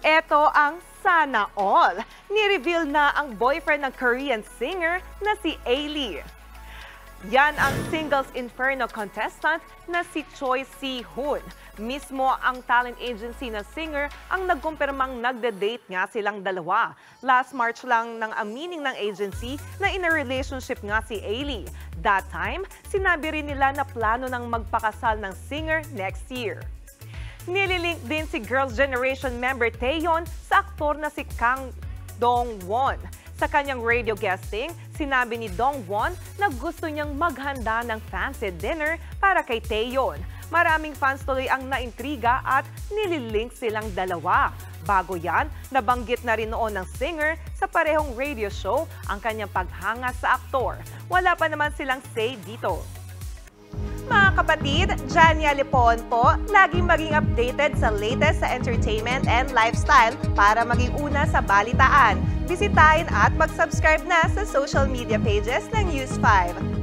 Eto ang Sana All. Ni-reveal na ang boyfriend ng Korean singer na si Ailee. Yan ang Singles Inferno contestant na si Choi Si-hoon. Mismo ang talent agency na singer ang nagkumpirmang nagde-date nga silang dalawa. Last March lang nang amining ng agency na in a relationship nga si Ailee. That time, sinabi rin nila na plano ng magpakasal ng singer next year. Nililink din si Girls' Generation member Taeyeon sa aktor na si Kang Dong-won. Sa kanyang radio guesting, sinabi ni Dong-won na gusto niyang maghanda ng fancy dinner para kay Taeyeon. Maraming fans tuloy ang naintriga at nililink silang dalawa. Bago yan, nabanggit na rin noon ng singer sa parehong radio show ang kanyang paghanga sa aktor. Wala pa naman silang say dito. Mga kapatid, Jania Lipon po, laging maging updated sa latest sa entertainment and lifestyle para maging una sa balitaan. Bisitahin at mag-subscribe na sa social media pages ng News 5.